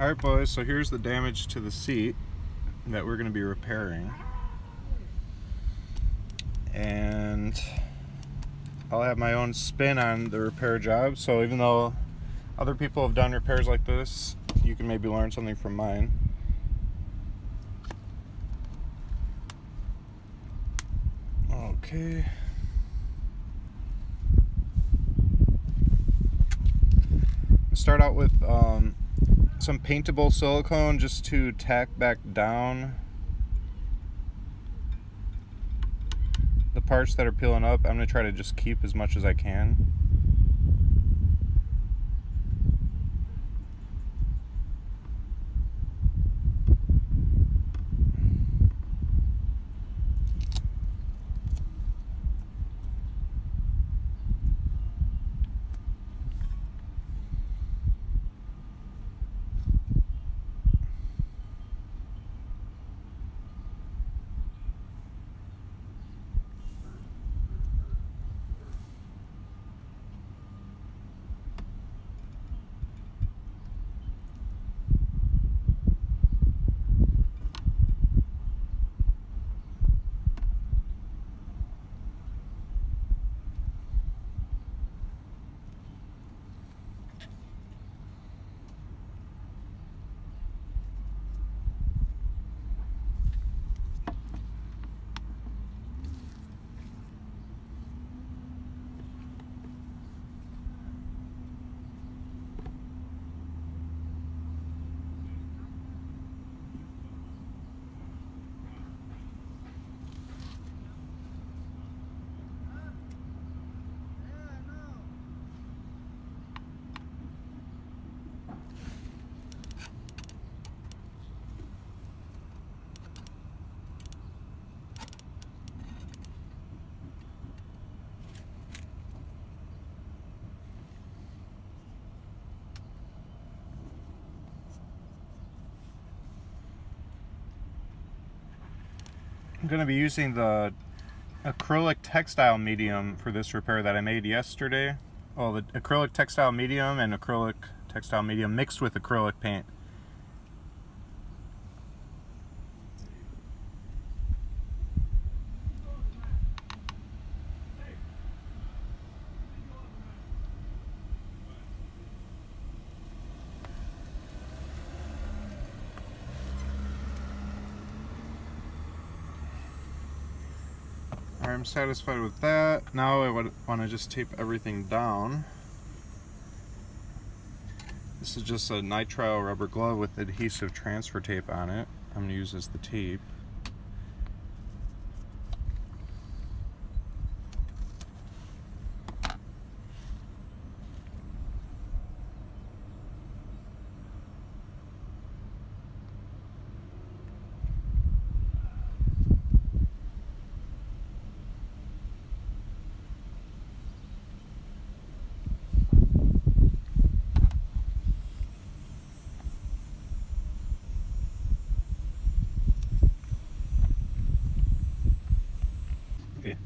Alright boys, so here's the damage to the seat that we're going to be repairing. And I'll have my own spin on the repair job, so even though other people have done repairs like this, you can maybe learn something from mine. Okay. Start out with some paintable silicone just to tack back down the parts that are peeling up. I'm going to try to just keep as much as I can. I'm going to be using the acrylic textile medium for this repair that I made yesterday. Well, the acrylic textile medium and acrylic textile medium mixed with acrylic paint. I'm satisfied with that. Now I would want to just tape everything down. This is just a nitrile rubber glove with adhesive transfer tape on it. I'm going to use as the tape. Okay.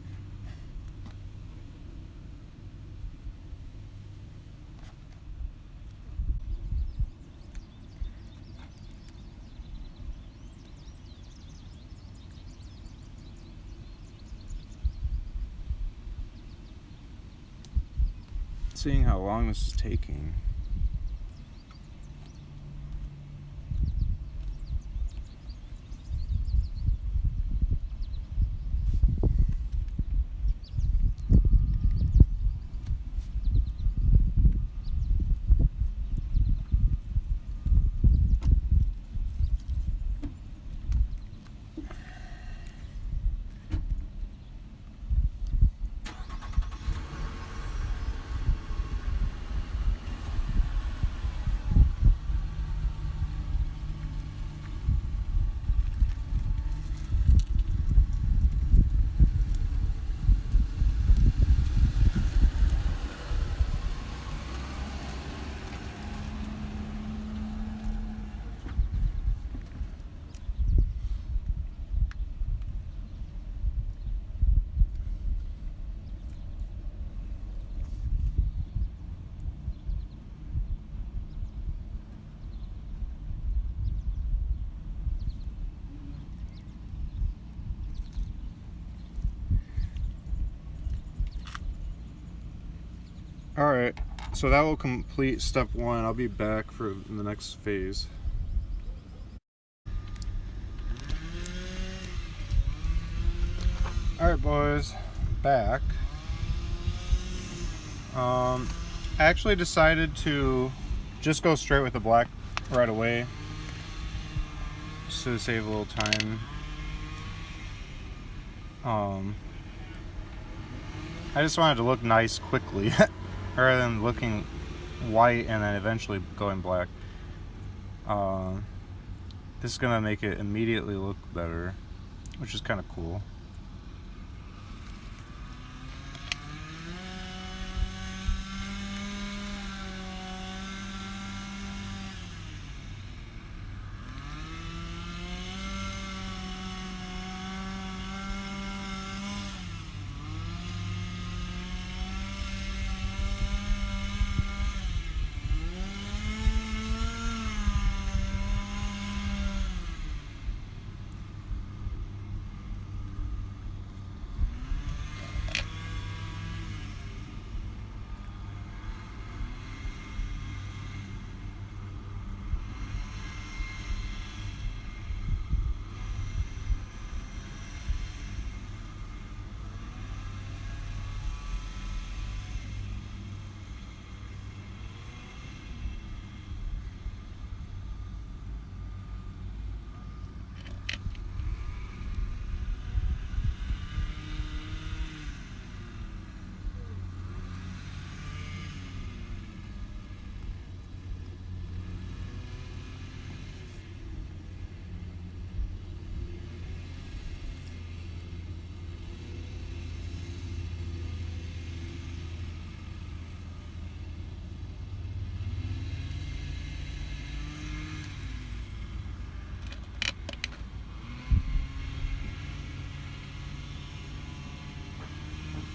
Seeing how long this is taking. Alright, so that will complete step 1. I'll be back for the next phase. Alright boys, back. I actually decided to just go straight with the black right away, just to save a little time. I just wanted to look nice quickly rather than looking white and then eventually going black. This is gonna make it immediately look better, which is kind of cool.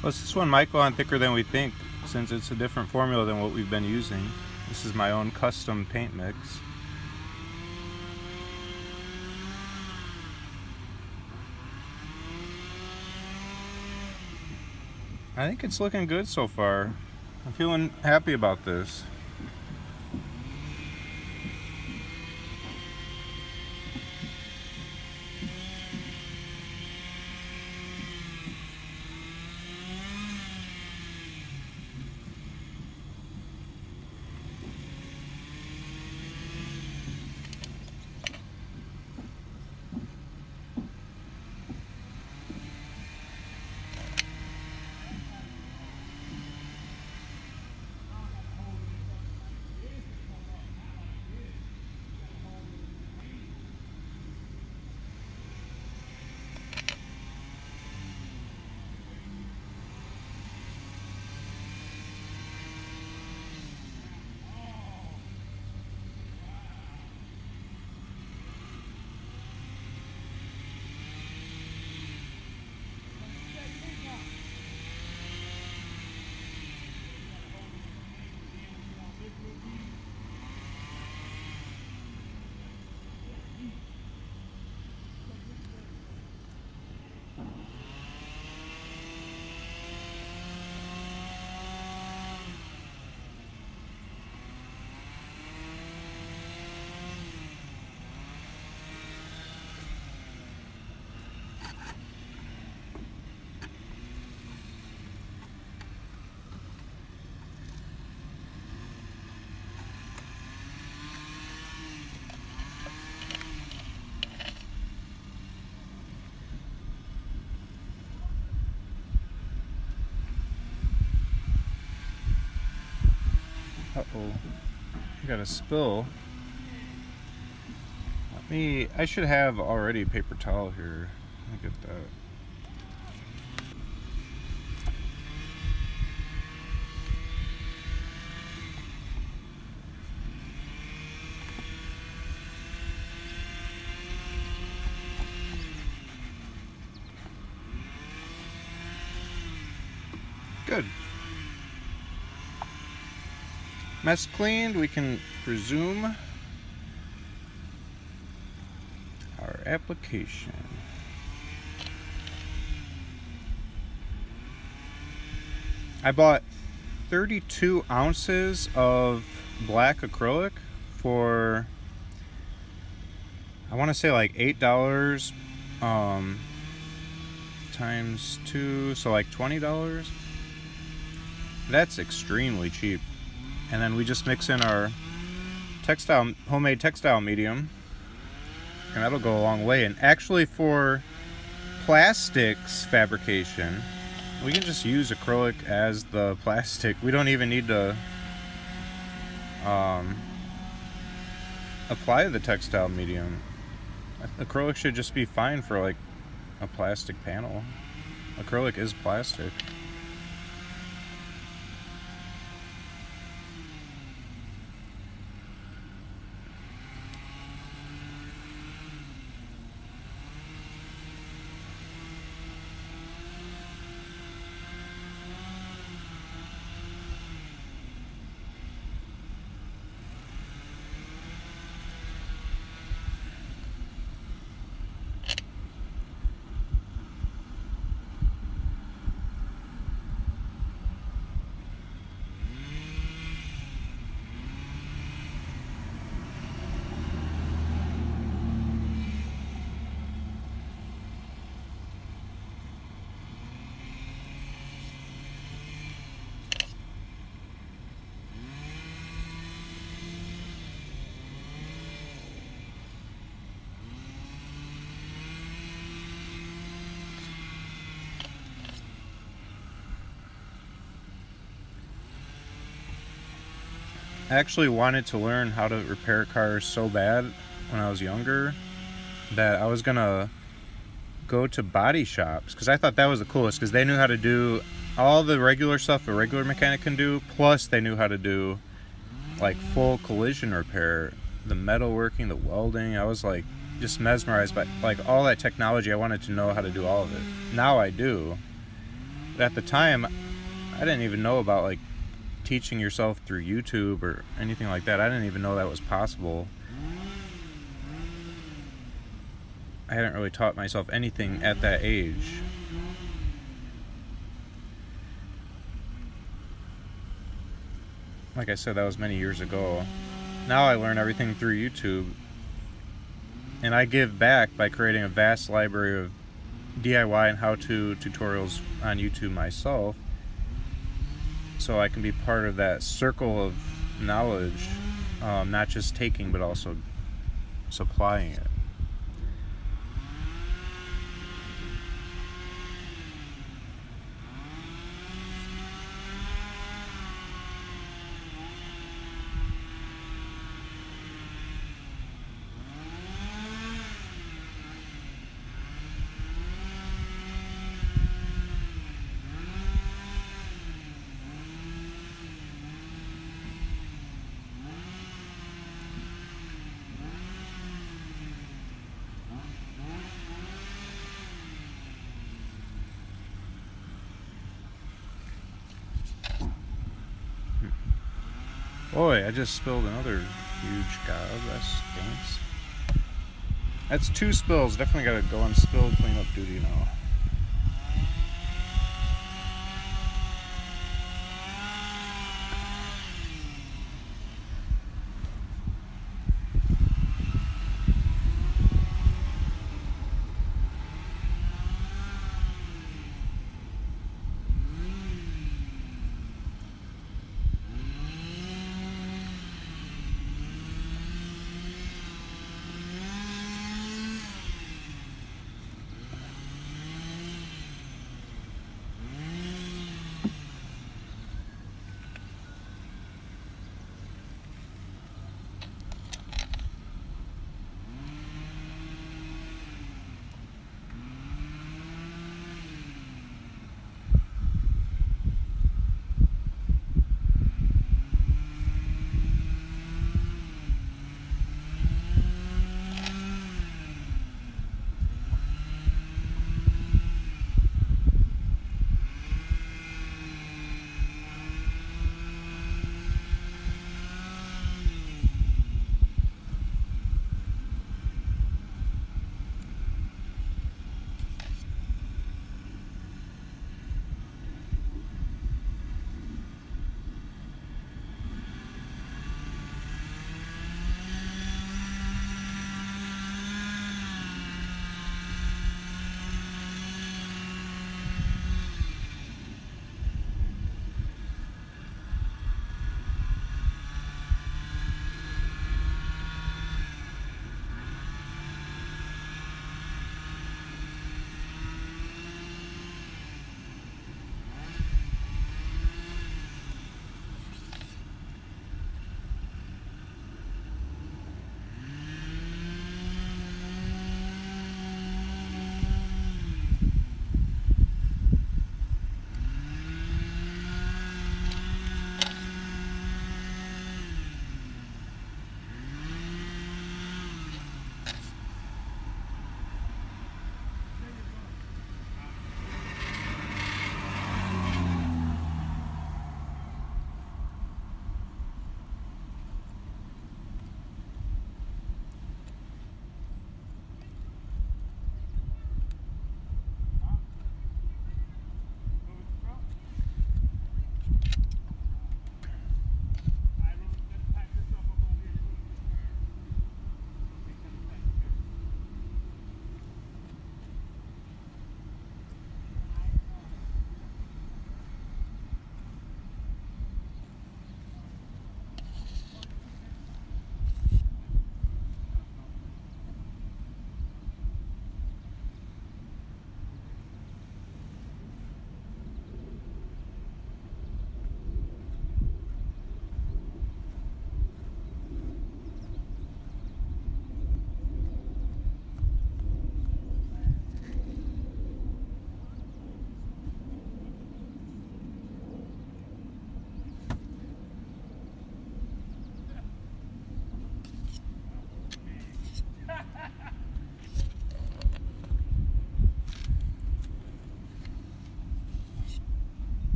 Plus this one might go on thicker than we think, since it's a different formula than what we've been using. This is my own custom paint mix. I think it's looking good so far. I'm feeling happy about this. Uh-oh, got a spill. I should have already paper towel here. Look at that. Good. Mess cleaned, we can resume our application. I bought 32 ounces of black acrylic for, I want to say like $8 times 2, so like $20. That's extremely cheap. And then we just mix in our homemade textile medium, and that'll go a long way. And actually, for plastics fabrication, we can just use acrylic as the plastic. We don't even need to apply the textile medium. Acrylic should just be fine for like a plastic panel. Acrylic is plastic. I actually wanted to learn how to repair cars so bad when I was younger that I was gonna go to body shops, because I thought that was the coolest, because they knew how to do all the regular stuff a regular mechanic can do, plus they knew how to do like full collision repair, the metalworking, the welding. I was like just mesmerized by like all that technology. I wanted to know how to do all of it. Now I do. But at the time, I didn't even know about like teaching yourself through YouTube or anything like that. I didn't even know that was possible. I hadn't really taught myself anything at that age. Like I said, that was many years ago. Now I learn everything through YouTube. And I give back by creating a vast library of DIY and how-to tutorials on YouTube myself, so I can be part of that circle of knowledge, not just taking but also supplying it. Boy, I just spilled another huge gob. That stinks. That's 2 spills. Definitely gotta go on spill cleanup duty now.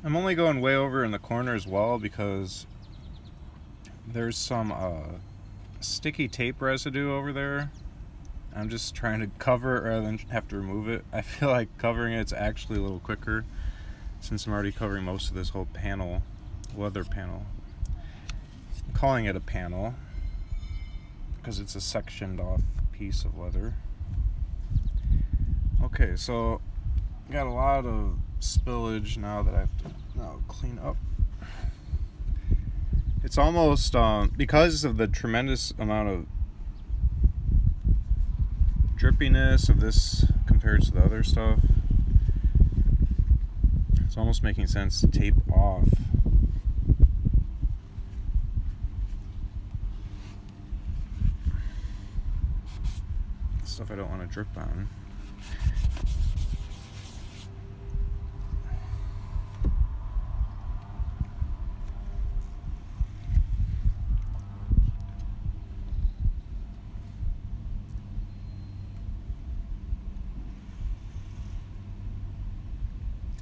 I'm only going way over in the corner as well because there's some sticky tape residue over there. I'm just trying to cover it rather than have to remove it. I feel like covering it's actually a little quicker since I'm already covering most of this whole panel, leather panel. I'm calling it a panel because it's a sectioned off piece of leather. Okay, so got a lot of spillage now that I have to now clean up. It's almost because of the tremendous amount of drippiness of this compared to the other stuff, it's almost making sense to tape off stuff I don't want to drip on.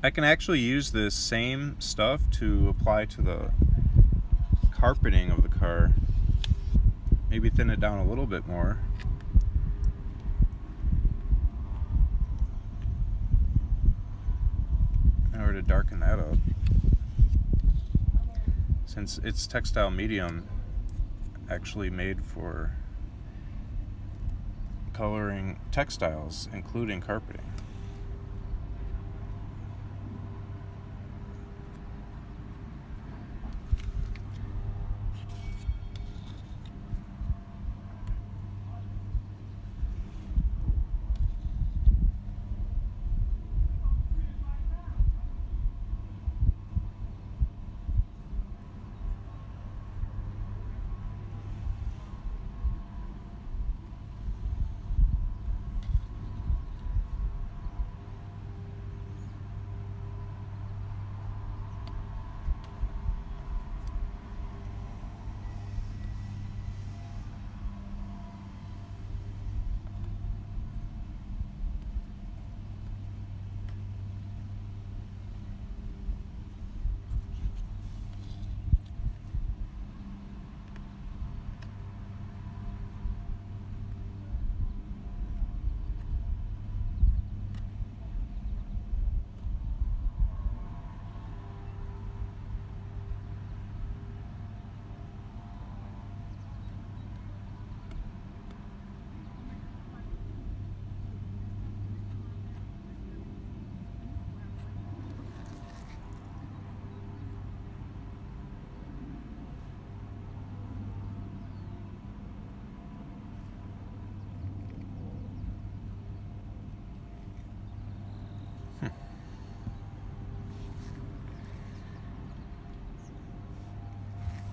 I can actually use this same stuff to apply to the carpeting of the car. Maybe thin it down a little bit more. In order to darken that up. Since it's textile medium, actually made for coloring textiles, including carpeting.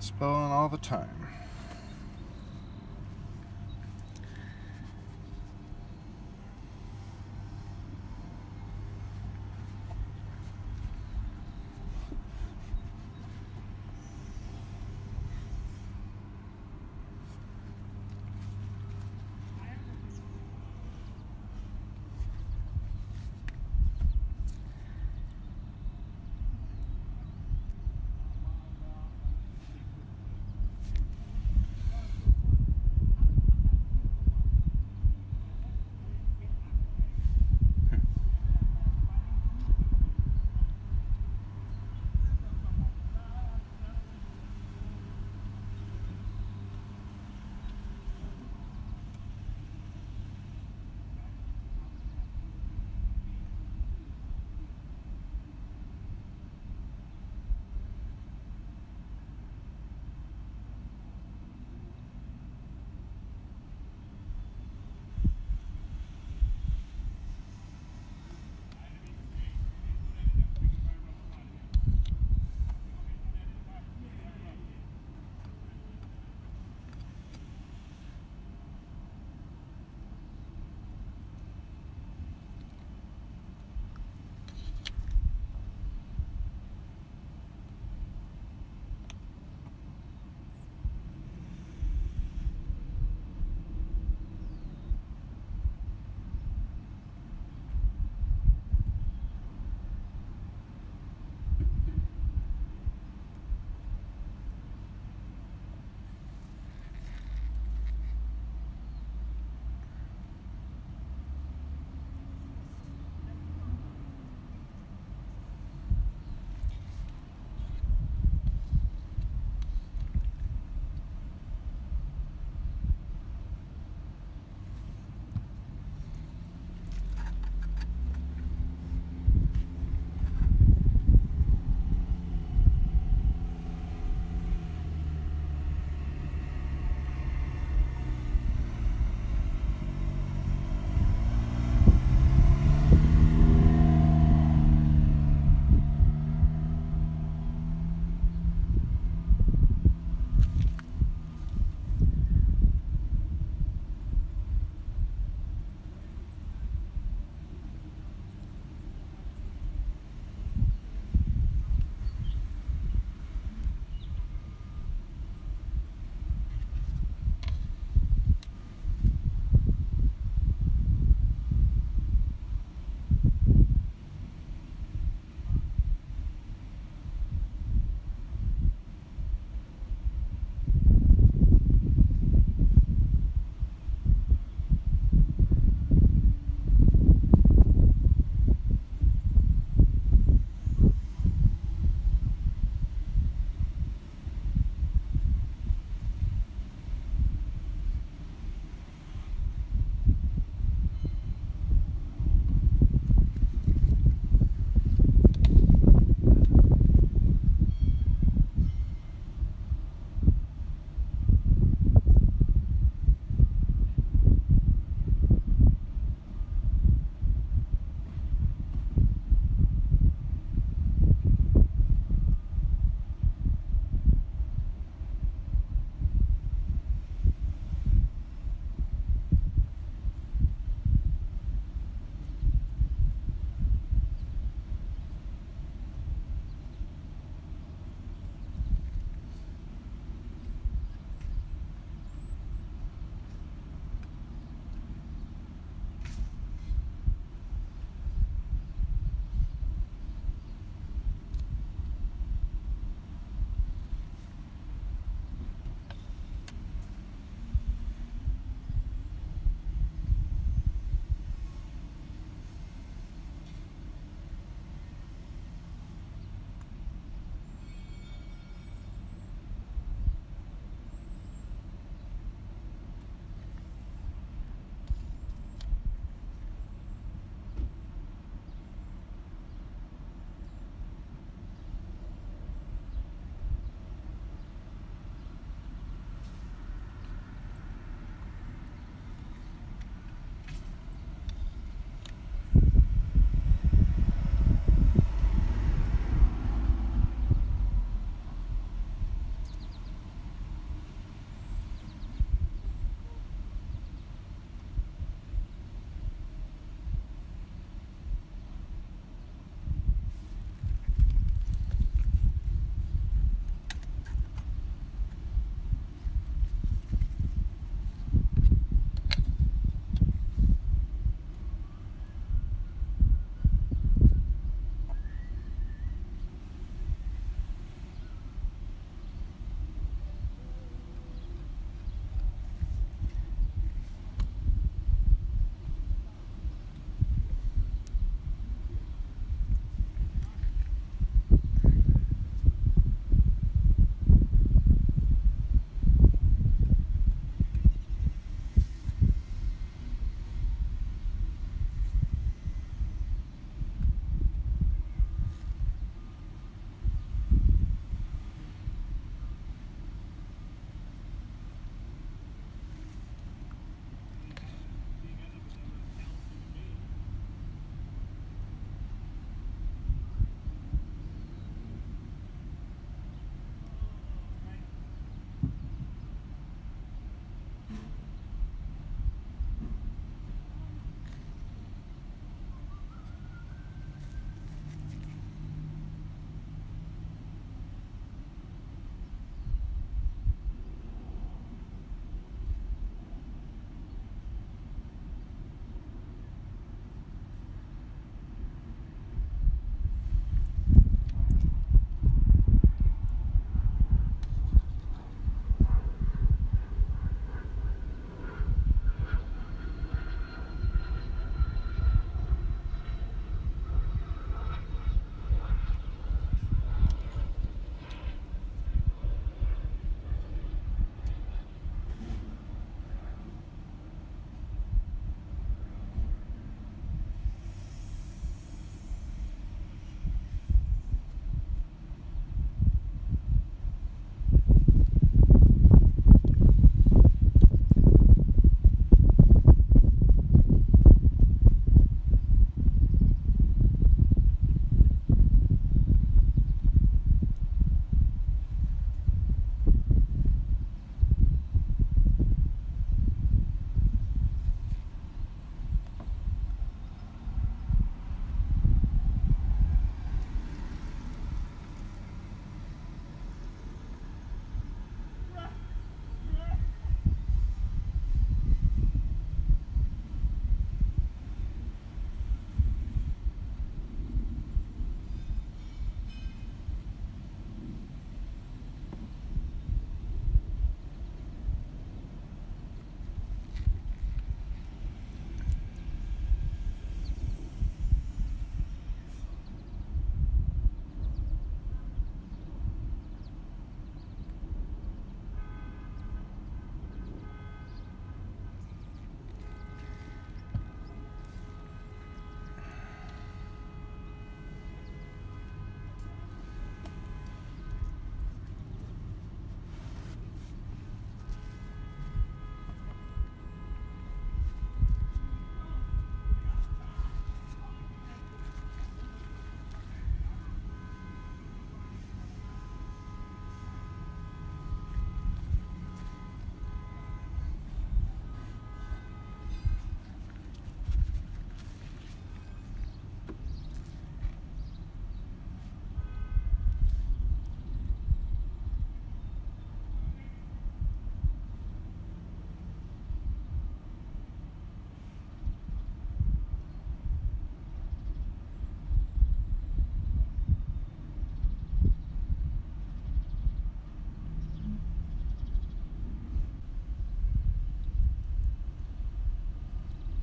Spilling all the time.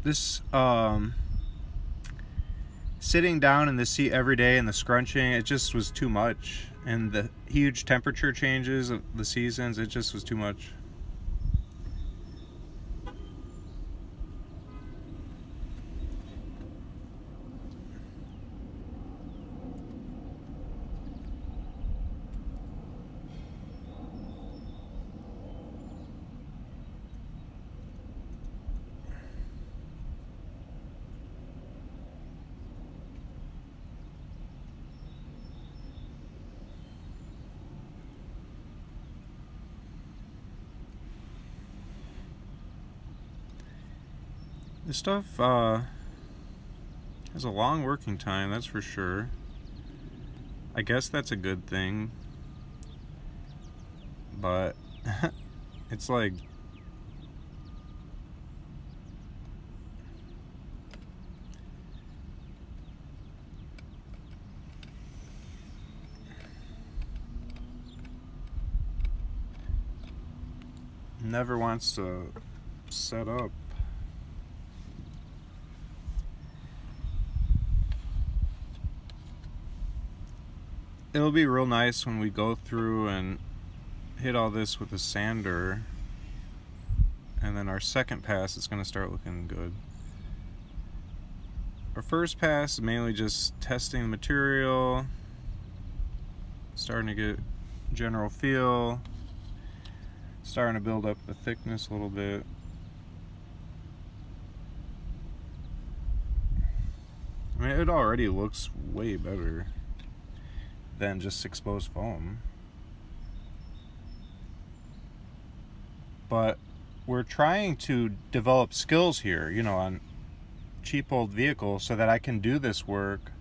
This sitting down in the seat every day and the scrunching, it just was too much. And the huge temperature changes of the seasons, it just was too much. This stuff has a long working time, that's for sure. I guess that's a good thing. But it's like never wants to set up. It'll be real nice when we go through and hit all this with a sander, and then our second pass is going to start looking good. Our first pass is mainly just testing the material, starting to get general feel, starting to build up the thickness a little bit. I mean, it already looks way better than just exposed foam. But we're trying to develop skills here, you know, on cheap old vehicles so that I can do this work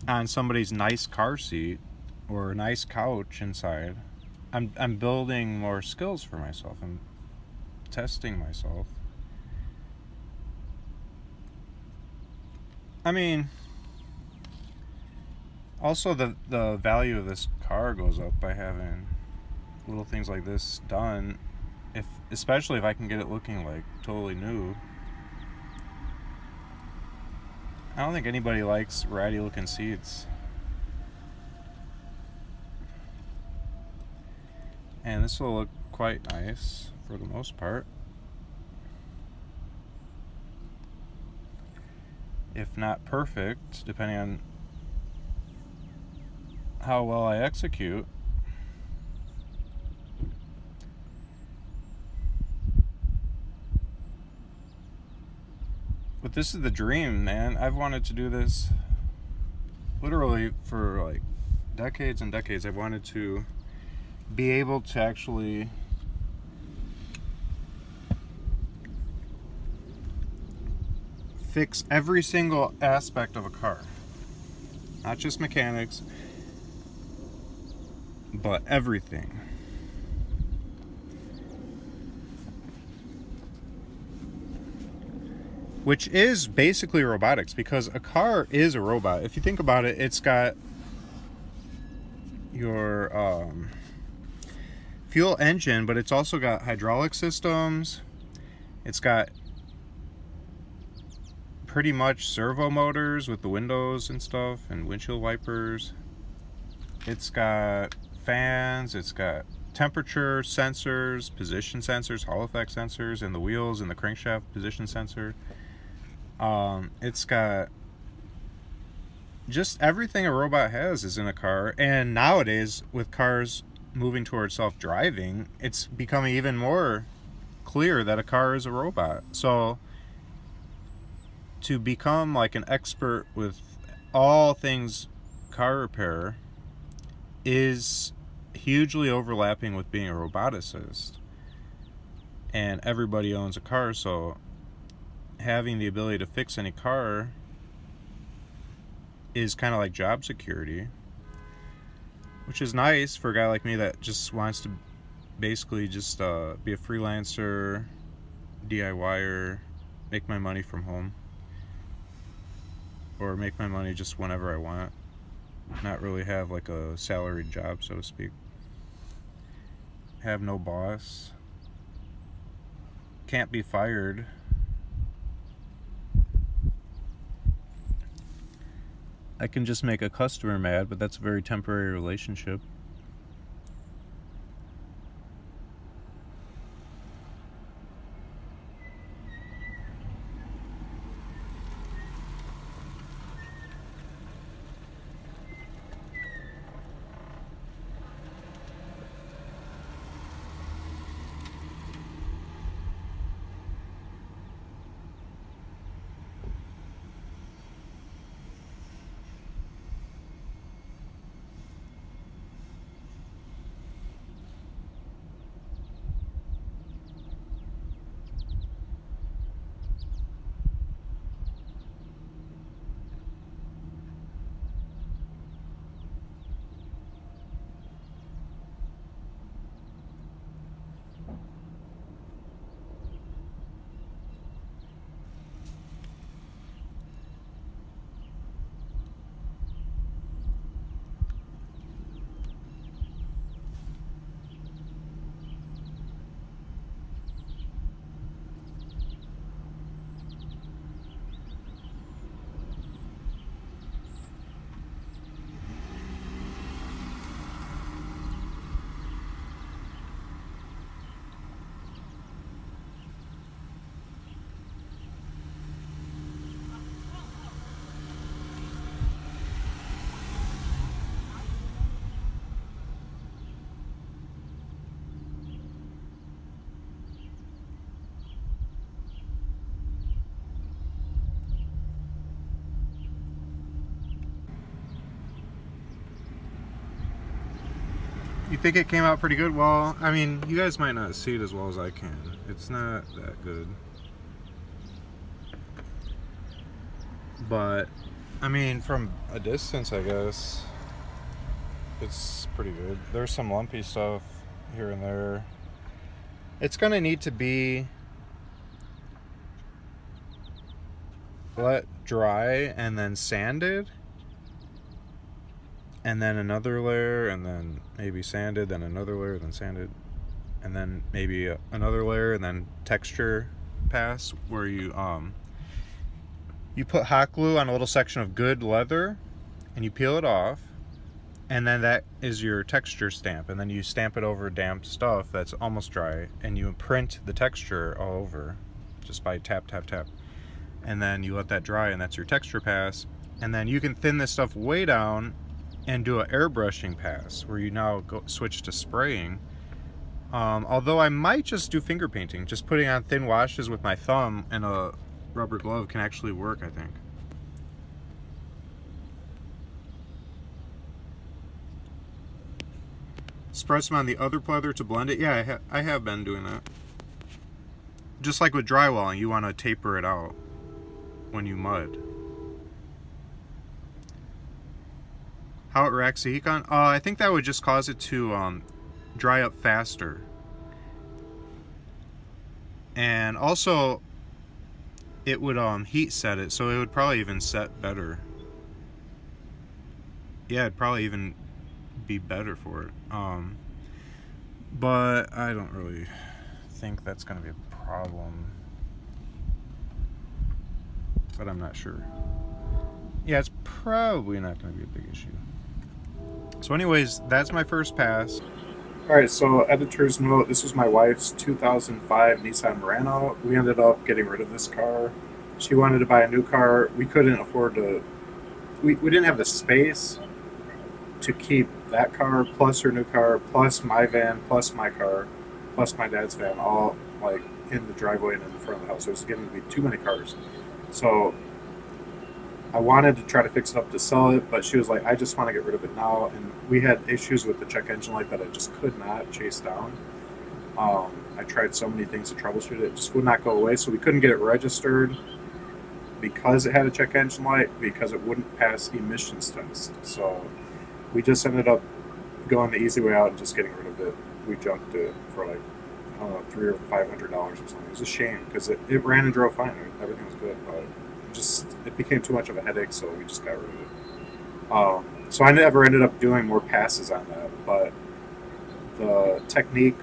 on somebody's nice car seat or a nice couch inside. I'm building more skills for myself. I'm testing myself. I mean, also the value of this car goes up by having little things like this done, especially if I can get it looking like totally new. I don't think anybody likes ratty looking seats. And this will look quite nice for the most part. If not perfect, depending on how well I execute. But this is the dream, man. I've wanted to do this literally for like decades and decades. I've wanted to be able to actually fix every single aspect of a car. Not just mechanics, but everything. Which is basically robotics, because a car is a robot. If you think about it, it's got your fuel engine, but it's also got hydraulic systems. It's got pretty much servo motors with the windows and stuff and windshield wipers. It's got fans, it's got temperature sensors, position sensors, Hall effect sensors, and the wheels and the crankshaft position sensor. It's got just everything a robot has is in a car. And nowadays, with cars moving towards self-driving, it's becoming even more clear that a car is a robot. So to become like an expert with all things car repair is hugely overlapping with being a roboticist. And everybody owns a car, so having the ability to fix any car is kind of like job security, which is nice for a guy like me that just wants to basically just be a freelancer, DIYer, make my money from home, or make my money just whenever I want, not really have like a salaried job, so to speak. Have no boss, can't be fired. I can just make a customer mad, but that's a very temporary relationship. You think it came out pretty good? Well, I mean, you guys might not see it as well as I can. It's not that good. But, I mean, from a distance, I guess, it's pretty good. There's some lumpy stuff here and there. It's going to need to be let dry and then sanded. And then another layer, and then maybe sanded, then another layer, then sanded, and then maybe another layer, and then texture pass, where you put hot glue on a little section of good leather, and you peel it off, and then that is your texture stamp, and then you stamp it over damp stuff that's almost dry, and you print the texture all over, just by tap, tap, tap, and then you let that dry, and that's your texture pass, and then you can thin this stuff way down, and do an airbrushing pass where you now switch to spraying. Although I might just do finger painting. Just putting on thin washes with my thumb and a rubber glove can actually work, I think. Spread some on the other pleather to blend it. Yeah, I have been doing that. Just like with drywalling, you want to taper it out when you mud. How it reacts to heat gun? I think that would just cause it to dry up faster. And also, it would heat set it, so it would probably even set better. Yeah, it'd probably even be better for it. But I don't really think that's going to be a problem. But I'm not sure. Yeah, it's probably not going to be a big issue. So anyways, that's my first pass. Alright, so editor's note, this was my wife's 2005 Nissan Murano. We ended up getting rid of this car. She wanted to buy a new car. We couldn't afford to... We didn't have the space to keep that car, plus her new car, plus my van, plus my car, plus my dad's van, all like in the driveway and in the front of the house. So it was getting to be too many cars. So I wanted to try to fix it up to sell it, but she was like, I just want to get rid of it now. And we had issues with the check engine light that I just could not chase down. I tried so many things to troubleshoot it. It just would not go away. So we couldn't get it registered because it had a check engine light, because it wouldn't pass emissions test. So we just ended up going the easy way out and just getting rid of it. We junked it for like, I don't know, $300 or $500 or something. It was a shame because it ran and drove fine. Everything was good, but it became too much of a headache, so we just got rid of it. So I never ended up doing more passes on that, but the Technique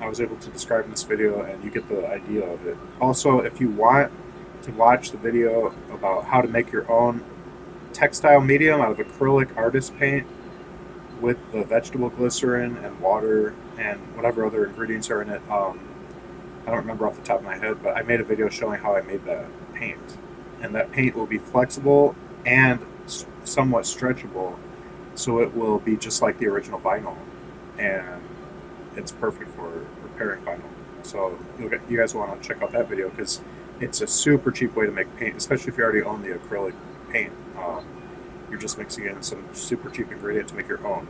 I was able to describe in this video, and you get the idea of it. Also, if you want to watch the video about how to make your own textile medium out of acrylic artist paint with the vegetable glycerin and water and whatever other ingredients are in it, I don't remember off the top of my head, but I made a video showing how I made that paint. And that paint will be flexible and somewhat stretchable, so it will be just like the original vinyl. And it's perfect for repairing vinyl. So you guys want to check out that video because it's a super cheap way to make paint, especially if you already own the acrylic paint. You're just mixing in some super cheap ingredient to make your own.